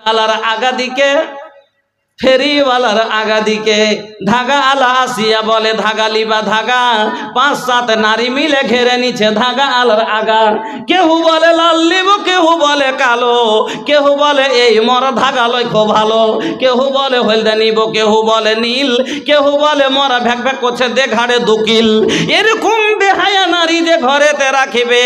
আলার আগা দিকে ফেরিওয়ালার আগা দিকে ধাগা আলা আসিয়া বলে ধাগা লিবা ধাগা, 5-7 নারী মিলে ঘেরে নিচ্ছে ধাগা আলার আগা। কেউ বলে লাল লিব, কেউ বলে কালো, কেউ বলে এই মরা ধাগা লক্ষ্য ভালো, কেউ বলে হলদে নিব, কেউ বলে নীল, কেউ বলে মরা ভ্যাক ভ্যাক করছে দে ঘাড়ে দুকিল। এরকম বেহায়া নারী যে ঘরেতে রাখিবে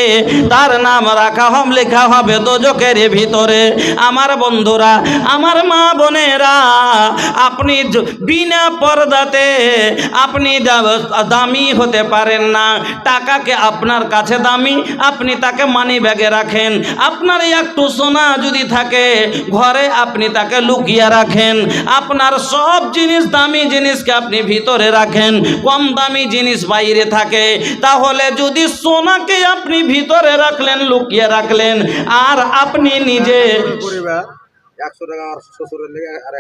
তার নাম রাখা হবে, লেখা হবে দোজখের ভিতরে। আমার বন্ধুরা, আমার মা বোনেরা, আপনি বিনা পর্দাতে আপনি দামি হতে পারেন না। টাকাকে আপনার কাছে দামি, আপনি তাকে মানি ব্যাগে রাখেন। আপনার একটু সোনা যদি থাকে ঘরে, আপনি তাকে লুকিয়ে রাখেন। আপনার সব জিনিস, দামি জিনিসকে আপনি ভিতরে রাখেন, কম দামি জিনিস বাইরে থাকে। তাহলে যদি সোনাকে আপনি ভিতরে রাখলেন, লুকিয়ে রাখলেন, আর আপনি নিজে 100 টাকা আমার শ্বশুরের লেগে, আর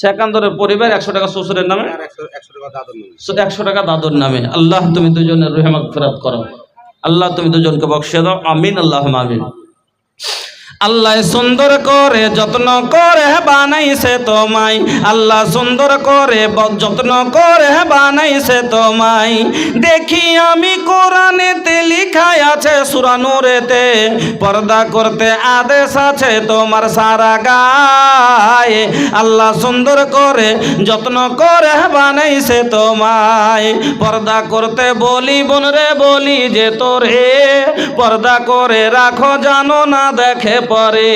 সেকান্দরের পরিবার 100 টাকা শ্বশুরের নামে, 100 টাকা দাদুর নামে। আল্লাহ তুমি দুজনের রুহে মাগফিরাত করো, আল্লাহ তুমি দুজনকে বখশে দাও, আমিন আল্লাহুম্মা আমিন। আল্লাহ সুন্দর করে যত্ন করে বানাইছে তোমায়, আল্লাহ সুন্দর করে যত্ন করে বানাইছে তোমায়। দেখি আমি কোরআনেতে লেখা আছে সূরা নূরেতে, পর্দা করতে আদেশ আছে তোমার সারা গায়ে। আল্লাহ সুন্দর করে যত্ন করে বানাইছে তোমায়। পর্দা করতে বলি বোন রে, বলি যে তোরে পর্দা করে রাখো, জানো না দেখে পরে।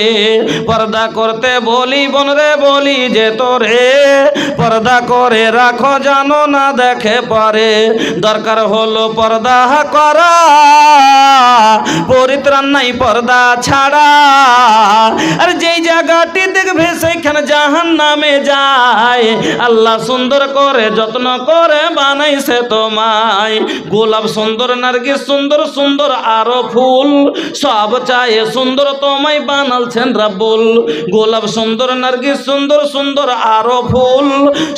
পর্দা করতে বলি বোন রে, বলি যে তোরে পর্দা করে রাখো, জানো না দেখে পরে। দরকার হলো পর্দা করা, পরিত্রাণ নাই পর্দা ছাড়া। আর যেই জায়গাটি দেখবে সেইখানে জাহান্নামে যায়। আল্লাহ সুন্দর করে যত্ন করে বানাইছে তোমায়। গোলাপ সুন্দর, নার্গিস সুন্দর, সুন্দর আরো ফুল, সব চায় সুন্দর তোমায় বানালছেন রাব্বুল। গোলাপ সুন্দর, নার্গিস সুন্দর, সুন্দর আরো ফুল,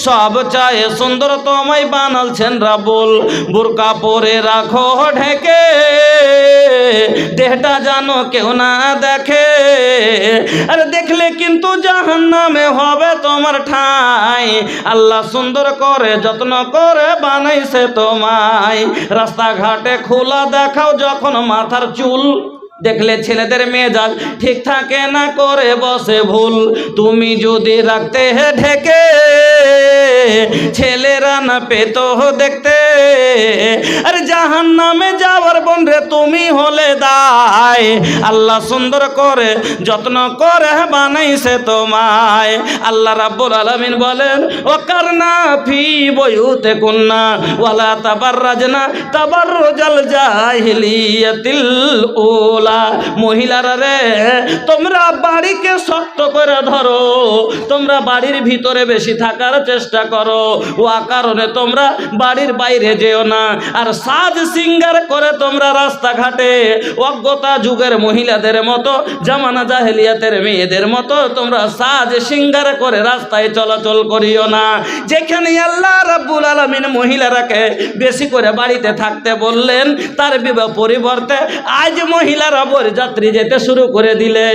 সব চায় সুন্দর তোমায় বানালছেন রাব্বুল। বুরকা পরে রাখো ঢেকে, দেহটা জানো কেউ না দেখে। আর দেখলে কিন্তু জাহান্নামে হবে তোমার ঠাঁই। আল্লাহ সুন্দর করে যত্ন করে বানাইছে তোমায়। রাস্তাঘাটে খোলা দেখাও যখন মাথার চুল, দেখলে ছেলেদের মেজাজ ঠিক থাকে না, করে বসে ভুল। তুমি যদি রাখতে ঢেকে, ছেলেরা না পেত দেখতে। আর জাহান্নামে যাওয়ার বোন রে তুমি হলে দায়। আল্লাহ সুন্দর করে যত্ন করে বানাইছে তোমায়। আল্লাহ রাব্বুল আলামিন বলেন, ওয়াকারনা ফি বুয়ুতিকুন্না ওয়ালা তাবাররাজনা তাবাররুজাল জাহিলিয়াতিল উলা। মহিলারা রে, তোমরা বাড়িকে শক্ত করে ধরো, তোমরা বাড়ির ভিতরে বেশি থাকার চেষ্টা করো। ও কারণে তোমরা বাড়ির বাইরে যেও না। আর সাজ সিঙ্গার করে তোমরা রাস্তাঘাটে অজ্ঞতা যুগের মহিলাদের মতো, জামানা জাহেলিয়াতের মেয়েদের মতো তোমরা সাজ সিঙ্গার করে রাস্তায় চলাচল করিও না। যেখানে আল্লাহ রাব্বুল আলামিন মহিলারাকে বেশি করে বাড়িতে থাকতে বললেন, তার পরিবর্তে আজ মহিলারা বরযাত্রী যেতে শুরু করে দিলে।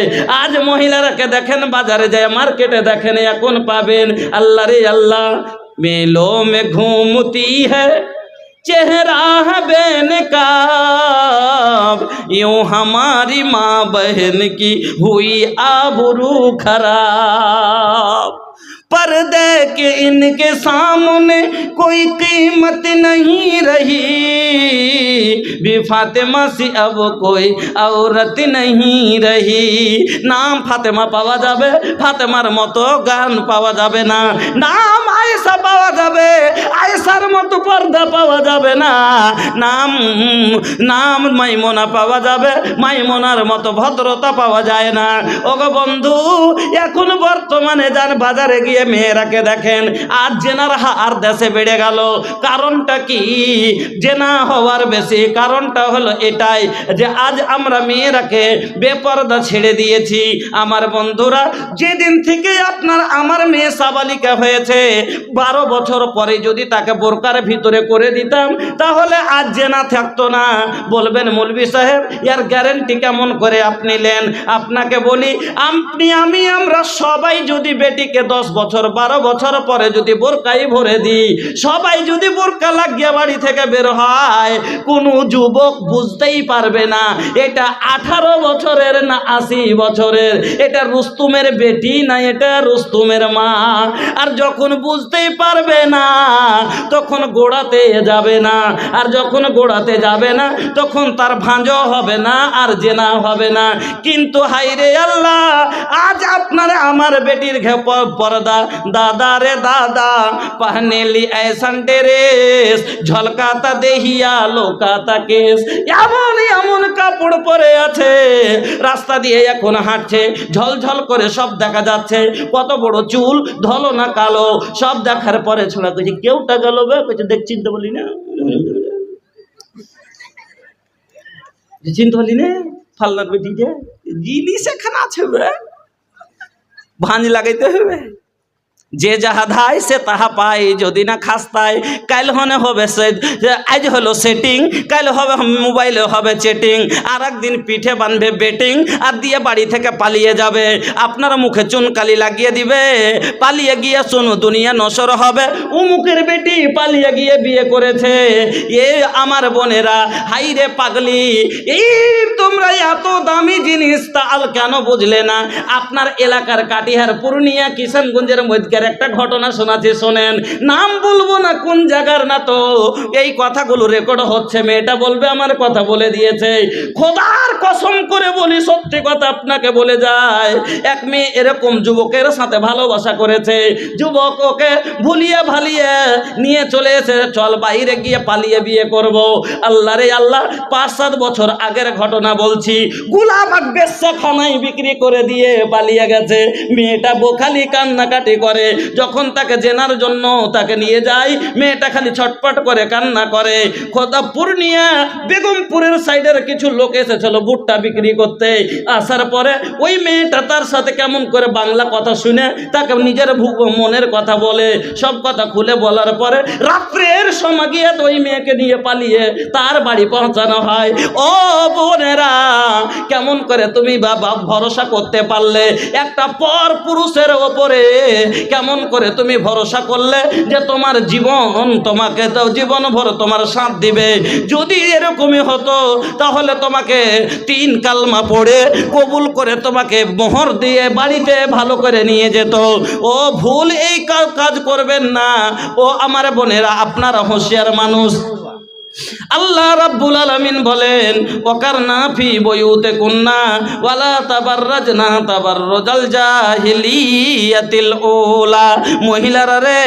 আজ মহিলারাকে দেখেন বাজারে যায়, মার্কেটে দেখেন, এখন পাবেন আল্লাহ রে আল্লাহ মেলো में घूमती है चेहरा है बेनकाब, यूं हमारी माँ बहन की हुई आबरू खराब। पर्दे के इनके सामने कोई कीमत नहीं रही, भी फातिमा सी अब कोई औरत नहीं रही। नाम फातिमा पावा जाबे, फातिमार मतो गान पावा जाबे ना। नाम आयशा पावा जाबे, आयशार मतो पर्दा पावा जाबे ना। नाम नाम মাইমুনা পাওয়া যাবে, মাইমুনার মতো ভদ্রতা পাওয়া যায় না। ওগো বন্ধু, এখন বর্তমানে যান বাজারে গিয়ে দিয়ে মেয়েরাকে দেখেন, আজ জেনার হার দেশে বেড়ে গেল। কারণটা কি জেনা হওয়ার বেশি? কারণটা হলো এটাই যে আজ আমরা মেয়েরাকে বেপরদা ছেড়ে দিয়েছি। আমার বন্ধুরা, যেদিন থেকে আমার মেয়ে সাবালিকা হয়েছে, 12 বছর পরে যদি তাকে বোরকার ভিতরে করে দিতাম তাহলে আজ জেনা থাকতো না। বলবেন মৌলভী সাহেব ইয়ার গ্যারেন্টি কেমন করে আপনি নেন? আপনাকে বলি, আমরা সবাই যদি বেটিকে 10 বছর 12 বছর পরে যদি বোরকাই ভরে দিই, সবাই যদি বোরকা লাগিয়ে বাড়ি থেকে বের হয়, কোনো যুবক বুঝতেই পারবে না এটা 18 বছরের না 80 বছরের, এটা রুস্তুমের বেটি না এটা রুস্তুমের মা। আর যখন বুঝতেই পারবে না তখন গোড়াতে যাবে না, আর যখন গোড়াতে যাবে না তখন তার ভাঁজও হবে না আর জেনা হবে না। কিন্তু হাইরে আল্লাহ, আজ আপনার আমার বেটির পর্দা, দাদা রে দাদা পহনেলি ऐसन ड्रेस ঝলকাতা দেহিয়া লোকাতা কেস, এমন এমন কাপড় পরে আছে, রাস্তা দিয়ে এখন হাঁটছে, ঝলঝল করে সব দেখা যাচ্ছে, কত বড় চুল, ধলো না কালো, সব দেখার পরে ছোড়া কইছে কেউটা গেল বে, কইছে দেখ চিনতে বলি না, চিনতে পারলি না ফাল্লার বেটিটা, জিনিস এখানে আছে বে, ভাঁজ লাগাইতে হবে। যে যাহা ধায় সে তাহা পায়, যদি না খাস্তায় কাল হনে হবে আজ হলো সেটিং, কাল হবে মোবাইলে হবে চেটিং, আর একদিন পিঠে বানবে বেটিং, আর দিয়ে বাড়ি থেকে পালিয়ে যাবে, আপনার মুখে চুনকালি লাগিয়ে দিবে, পালিয়ে গিয়ে শোনো দুনিয়া নসর হবে, উমুকের বেটি পালিয়ে গিয়ে বিয়ে করেছে। এ আমার বোনেরা, হাইরে পাগলি, এই তোমরা এত দামি জিনিস তাল কেন বুঝলে না? আপনার এলাকার কাটিহার, পূর্ণিয়া, কিষানগঞ্জের মধ্যে একটা ঘটনা শোনাচ্ছি, শোনেন, নাম বলবো না কোন জায়গার, না তো এই কথাগুলো রেকর্ড হচ্ছে, মেয়েটা বলবে আমার কথা বলে দিয়েছে, খোদার কসম করে বলি সত্যি কথা আপনাকে বলে যায়, এক মেয়ে এরকম যুবকের সাথে ভালোবাসা করেছে, যুবক ওকে ভুলিয়ে ভালিয়ে নিয়ে চলে এসে চল বাইরে গিয়ে পালিয়ে বিয়ে করব। আল্লাহ রে আল্লাহ, 5-7 বছর আগের ঘটনা বলছি, গুলাবাগ বেশ্যাখানায় বিক্রি করে দিয়ে পালিয়ে গেছে। মেয়েটা বোখালি কান্নাকাটি করে, যখন তাকে জেনার জন্য তাকে নিয়ে যায়, মেয়েটা খালি ছটপট করে কান্না করে। খোদা, পূর্ণিয়া বেগমপুরের সাইডের কিছু লোক এসেছিল ভুট্টা বিক্রি করতে, আসার পরে ওই মেয়েটা তার সাথে কেমন করে বাংলা কথা শুনে তাকে নিজের মনের কথা বলে, সব কথা খুলে বলার পরে রাত্রের সময় গিয়ে তো ওই মেয়েকে নিয়ে পালিয়ে তার বাড়ি পৌঁছানো হয়। ও বোনেরা, কেমন করে তুমি বাবা ভরসা করতে পারলে একটা পর পুরুষের ওপরে? কেমন করে তুমি ভরসা করলে যে তোমার জীবন তোমাকে তো জীবন ভর তোমার সাথ দিবে? যদি এরকমই হতো তাহলে তোমাকে 3 কালমা পড়ে কবুল করে তোমাকে মোহর দিয়ে বাড়িতে ভালো করে নিয়ে যেত। ও ভুল এই কাজ করবেন না। ও আমার বোনেরা, আপনারা হুঁশিয়ার মানুষ। আল্লাহ রাব্বুল আলামিন বলেন, ওয়াকারনা ফি বুয়ুতিকুন্না ওয়ালা তাবাররাজনা তাবাররুজাল জাহিলিয়াতিল উলা। মহিলারা রে,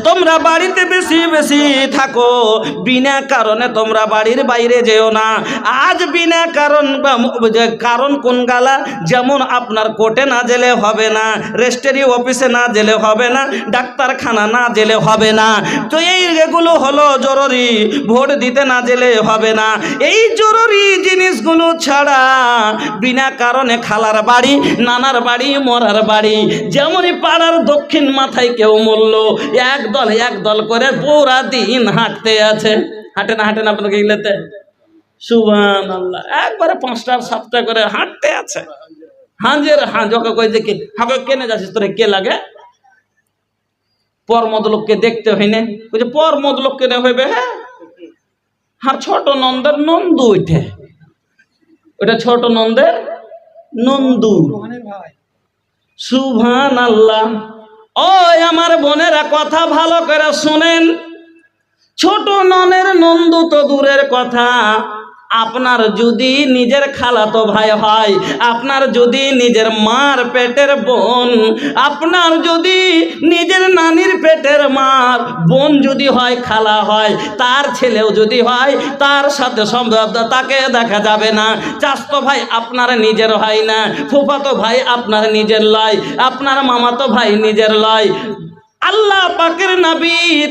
তোমরা বাড়িতে বেশি বেশি থাকো, বিনা কারণে তোমরা বাড়ির বাইরে যেও না। আজ বিনা কারণ কারণ কোন গালা, যেমন আপনার কোর্টে না গেলে হবে না, রেজিস্ট্রি অফিসে না গেলে হবে না, ডাক্তারখানা না গেলে হবে না। তো এইগুলো হলো জরুরি। ভোট দিতে না গেলে হবে না। এই জরুরি জিনিসগুলো ছাড়া বিনা কারণে খালার বাড়ি, নানার বাড়ি, মরার বাড়ি, যেমনই পাড়ার দক্ষিণ মাথায় কেউ মরল, এক দল করে পুরা দিন হাঁটতে আছে। হাঁটে না আপনাকে গেলেতে সুবহানাল্লাহ, একবারে 5টা 7টা করে হাঁটতে আছে। হাঁজের হাঁজকে কই যে হাঁকে কেনে যাচ্ছিস তোরে, কে লাগে? পর মদলোককে দেখতে হইনে, ওই যে পর মদলোক কেনে হইবে। হ্যাঁ, আর ছোট নন্দের নন্দু, ওইটা ছোট নন্দের নন্দু। সুবহানাল্লাহ। ও আমার বোনেরা, কথা ভালো করে শুনেন, ছোট ননের নন্দু তো দূরের কথা, আপনার যদি নিজের খালাতো ভাই হয়, আপনার যদি নিজের মার পেটের বোন, আপনার যদি নিজের নানির পেটের মার বোন যদি হয়, খালা হয়, তার ছেলেও যদি হয়, তার সাথে সম্ভব তাকে দেখা যাবে না। চাচতো ভাই আপনার নিজের হয় না, ফুফাতো ভাই আপনার নিজের লয়, আপনার মামাতো ভাই নিজের লয়। আল্লাহ পাকের নবীর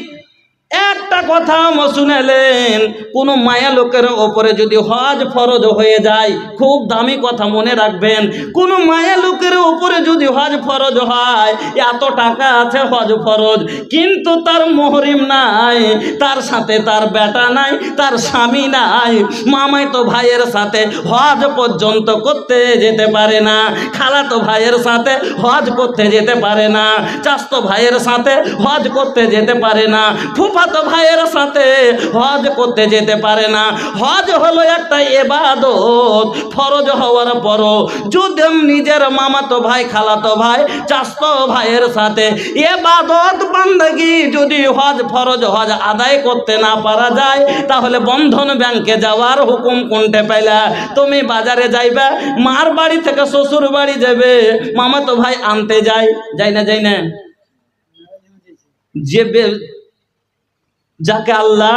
একটা কথা শুনেলেন, কোন মায়া লোকের ওপরে যদি হজ ফরজ হয়ে যায়, খুব দামি কথা মনে রাখবেন, কোন মায়া লোকের ওপরে যদি হজ ফরজ হয়, এত টাকা আছে হজ ফরজ, কিন্তু তার মুহরিম নাই, তার সাথে তার বেটা নাই, তার স্বামী নাই, মামাতো ভাইয়ের সাথে হজ পর্যন্ত করতে যেতে পারে না, খালাতো ভাইয়ের সাথে হজ করতে যেতে পারে না, চাচতো ভাইয়ের সাথে হজ করতে যেতে পারে না, ফুফাতো ভাইয়ের সাথে হজ করতে যেতে পারে না। হজ হলো একটা ইবাদত, ফরজ হওয়ার পরও যদি নিজের মামাতো ভাই, খালাতো ভাই, চাচতো ভাইয়ের সাথে ইবাদত বান্দাগি যদি হজ ফরজ হজ আদায় করতে না পারা যায়, তাহলে বন্ধন ব্যাংকে যাওয়ার হুকুম কোনটা পাইলা? তুমি বাজারে যাইবা, মার বাড়ি থেকে শ্বশুর বাড়ি যাবে, মামাতো ভাই আনতে যায় না যে যাকে আল্লাহ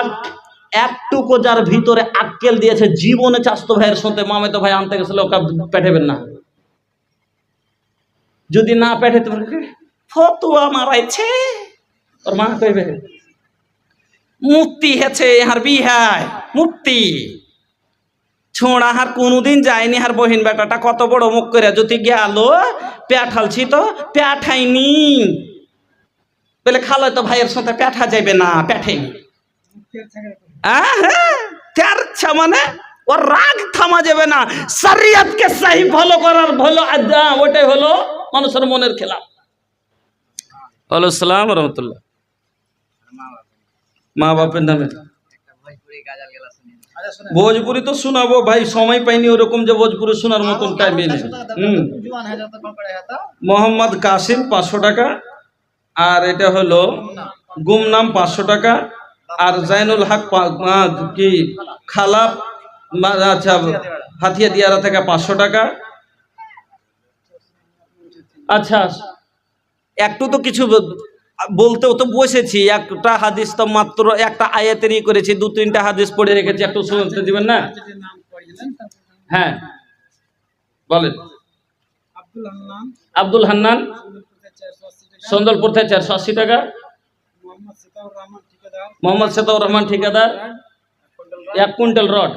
একটুকু যার ভিতরে আক্কেল দিয়েছে, জীবনে চাচতো ভাইয়ের সাথে মামাতো ভাই আনতে গেছিল, ওকে পেঠাবেন না। যদি না পেঠাতে ফতুয়া মারাইছে, ওর মা কইবে মুক্তি হেছে হার বিহায় মুক্তি ছোঁড়া হার কোনোদিন যায়নি, হার বহিন বেটাটা কত বড় মুখ করে যদি গেল পেঠালছি তো পেঠাইনি বলে, খালো তো ভাইয়ের সাথে পেঠা যাইবে না, পেঠাইনি। মানে ওর রাগ থামা যাবে না, শরিয়তকে সহি ফলো করার ভালো ওটাই হলো মানুষের মনের খেলাফ। ওয়ালাইকুম আসসালাম ওয়া রাহমাতুল্লাহ। মা বাপের নামে ভোজপুরি তো শোনাবো ভাই, সময় পাইনি ওরকম যে ভোজপুরি শোনার মতন টাইম নেই। মোহাম্মদ কাসিম 500 টাকা, আর এটা হলো গুমনাম 500 টাকা, আর জাইনুল হক কি খালা, আচ্ছা হাতিয়া দিয়ারা থেকে 500 টাকা। আচ্ছা একটু তো কিছু বলতেও তো বসেছি, একটা হাদিস তো মাত্র একটা আয়াতেরই করেছি, 2-3টা হাদিস পড়ে রেখেছি, একটু শুনতে দিবেন না? হ্যাঁ বলেন। আব্দুল হান্নান সন্দলপুর থেকে 480 টাকা। মোহাম্মদ সেতাউর রহমান ঠিকাদার 1 কুইন্টাল রড,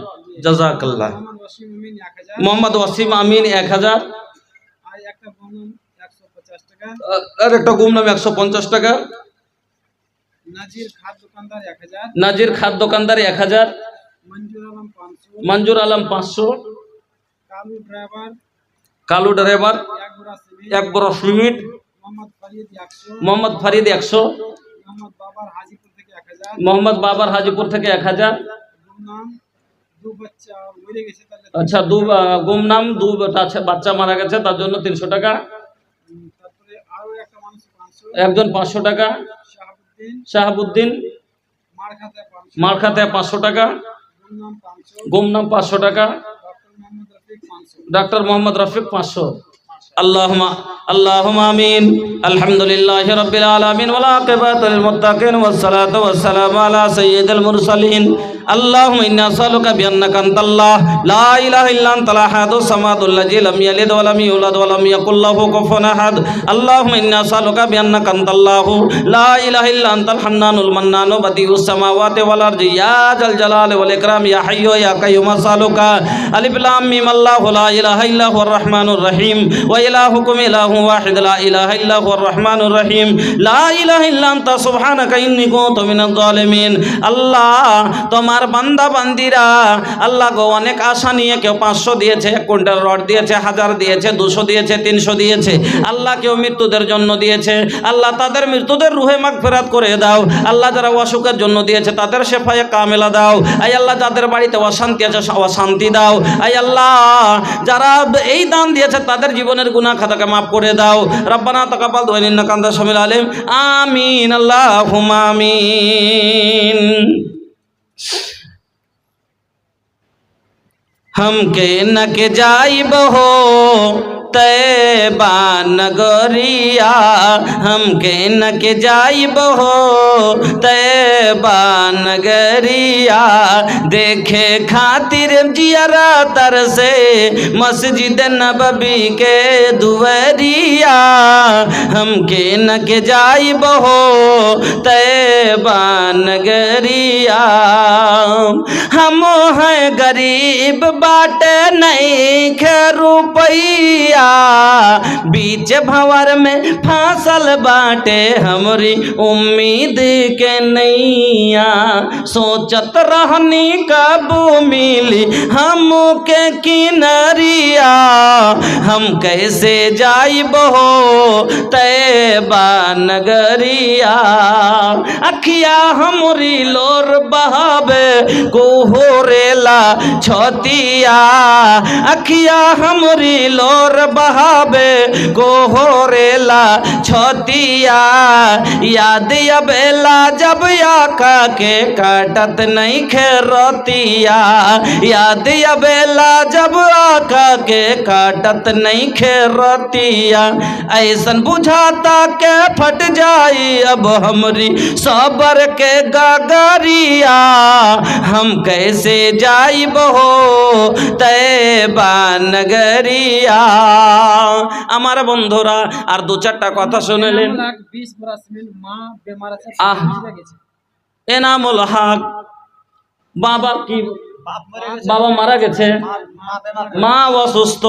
জাযাকাল্লাহ। মোহাম্মদ ওয়াসিম আমিন 1000, আর একটা গুমনাম 150 টাকা। নাজির খাদ দোকানদার 1000, মঞ্জুর আলম 500, কালু ড্রাইভার 1 বড় সিমেন্ট, মোহাম্মদ ফরিদ 100, মোহাম্মদ বাবার হাজিপুর থেকে 1000। আচ্ছা গুমনাম 2 বাচ্চা মারা গেছে, তার জন্য 300 টাকা। একজন 500 টাকা। শাহাবুদ্দিন মারখাতে 500 টাকা। গুমনাম 500 টাকা। ডক্টর মোহাম্মদ রফিক 500। اللهم آمين. الحمد لله رب العالمين والعاقبة للمتقين والصلاة والسلام على سيد المرسلين. اللهم إنا نسألك بأنك أنت الله لا إله إلا أنت الأحد الصمد الذي لم يلد ولم يولد ولم يكن له كفوا أحد. اللهم إنا نسألك بأنك أنت الله لا إله إلا أنت الحنان المنان بديع السماوات والأرض يا ذا الجلال والإكرام يا حي يا قيوم. أسألك ألف لام ميم الله لا إله إلا هو الرحمن الرحيم وإلهكم إله واحد لا إله إلا هو الرحمن الرحيم لا إله إلا أنت سبحانك إني كنت من الظالمين. আল্লাহ তোমার বান্দা বান্দিরা আল্লাহ গো অনেক আশা নিয়ে কেউ 500 দিয়েছে, 1 কুইন্টাল রড দিয়েছে, 1000 দিয়েছে, 200 দিয়েছে, 300 দিয়েছে, আল্লাহ কেউ মৃত্যুদের জন্য দিয়েছে, আল্লাহ তাদের মৃত্যুদের রুহে মাগফিরাত করে দাও। আল্লাহ যারা অসুখের জন্য দিয়েছে তাদের শেফায়ে কামেলা দাও। আই আল্লাহ যাদের বাড়িতে অশান্তি আছে অশান্তি দাও। আই আল্লাহ যারা এই দান দিয়েছে তাদের জীবনের গুনাহ খাতাকে মাফ করে দাও। রব্বানা তাকাব্বাল দুআ ইন্নাকা আনতাস সামিউল আলিম। আমিন আল্লাহুম্মা আমিন। हमके न के जाइब हो तैबा नगरिया, हमके न के जाइब हो तैबा नगरिया, देखे खातिर जियरा तरसे मस्जिद नबवी के दुवरिया, हमके न के जाइब हो तैबा नगरिया। हम हैं गरीब बाटे नहीं खे रुपैया, बीच भंवर में फांसल बाटे हमरी उम्मीद के नैया, सोचत रहनी कब मिली हमके किनरिया, हम कैसे जाइब हो तैबा नगरिया, अखिया हमरी लोर बहावे गोहरेला छतिया, अखिया हमरी लोर बहावे गोहरेला छतिया, याद अबेला जब आका के काटत नहीं खेरतिया, याद अबेला जब आका के काटत नहीं खेरतिया, ऐसन बुझाता के फट जाई अब हमरी सबर के गगरिया, हम कैसे जाइब हो तैबा नगरिया। আমার বন্ধুরা আর দু চারটা কথা শুনলেন। এনামুল হক বাবা কি বাবা মারা গেছে, মা অসুস্থ।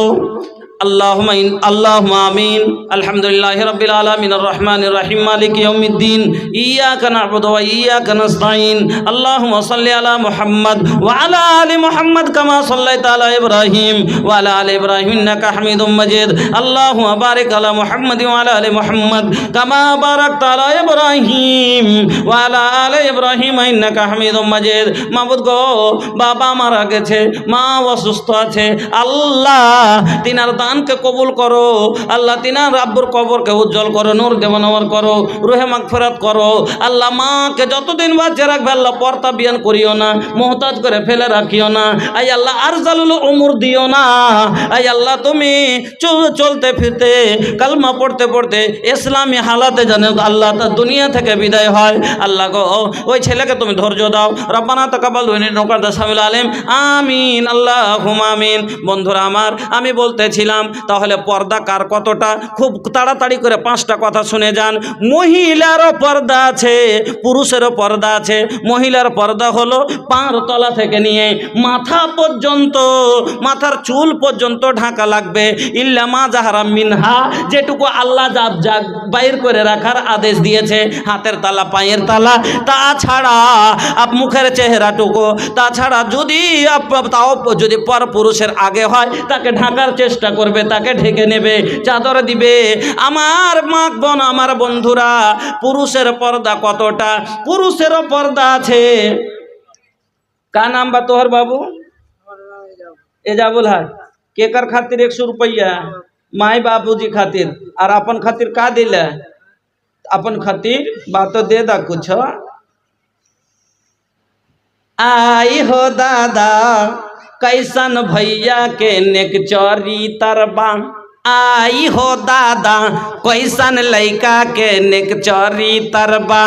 আল্লাহুম্মা আমিন। আলহামদুলিল্লাহি রাব্বিল আলামিন আর রহমানির রহিম মালিকি ইয়াউমিদ্দিন ইয়্যাকা না'বুদু ওয়া ইয়্যাকা নাস্তাঈন। আল্লাহুম্মা সাল্লি আলা মুহাম্মাদ ওয়া আলা আলি মুহাম্মাদ কামা সাল্লাইতা আলা ইব্রাহিম ওয়া আলা আলি ইব্রাহিম ইন্নাকা হামিদুম মাজিদ। আল্লাহুম্মা বারিক আলা মুহাম্মাদ ওয়া আলা আলি মুহাম্মাদ কামা বারাকতা আলা ইব্রাহিম ওয়া আলা আলি ইব্রাহিম ইন্নাকা হামিদুম মাজিদ। মাবুদ গো, বাবা মারা গেছে, মা অসুস্থ আছে, আল্লাহ তিনার দানকে কবুল করো, আল্লাহ তিনার আব্বুর কবরকে উজ্জ্বল করো, নূর দেওয়ানওয়ার করো, রুহে মাগফিরাত করো। আল্লাহ মাকে যতদিন বাঁচিয়ে রাখবে আল্লাহ পর্দা বিয়ান করিও না, মোহতাজ করে ফেলে রাখিও না। আই আল্লাহ আরজালুল উমর দিও না। আই আল্লাহ তুমি চলতে ফিরতে কালমা পড়তে পড়তে ইসলামী হালাতে জানো আল্লাহ তার দুনিয়া থেকে বিদায় হয়। আল্লাহ গো, ওই ছেলেকে তুমি ধৈর্য দাও। রব্বানা তাকাব্বাল নৌকার সামিল আলেম আমিন আল্লাহুম্মা আমিন। বন্ধুরা আমার, আমি বলতেছিলাম তাহলে পর্দা কার কতটা, খুব তাড়াতাড়ি করে 5টা কথা শুনে যান। মহিলারও পর্দা আছে, পুরুষেরও পর্দা আছে। মহিলার পর্দা হলো পাঁর তলা থেকে নিয়ে মাথা পর্যন্ত, মাথার চুল পর্যন্ত ঢাকা লাগবে। ইল্লা মা জাহারা মিনহা, যেটুকু আল্লাহ জাব বাইর করে রাখার আদেশ দিয়েছে, হাতের তালা, পায়ের তালা, তাছাড়া মুখের চেহারাটুকু, তাছাড়া যদি তাও যদি পর পুরুষের আগে হয় তাকে ঢাকার চেষ্টা করবে, তাকে ঢেকে নেবে, চাদর দিবে। আমার মা বোন, আমার বন্ধুরা, পুরুষের পর্দা কতটা? পুরুষেরও পর্দা আছে। का नाम बा तोहर बाबू? एजाबुल है। केकर खातिर 100 रुपया? माई बाबूजी खातिर। और अपन खातिर का दिले? अपन खातिर बात तो दे दा कुछ। आई हो दादा कैसन भैया के नेक चोरी तरबा, आई हो दादा कैसन लइका के नेक चोरी तरबा।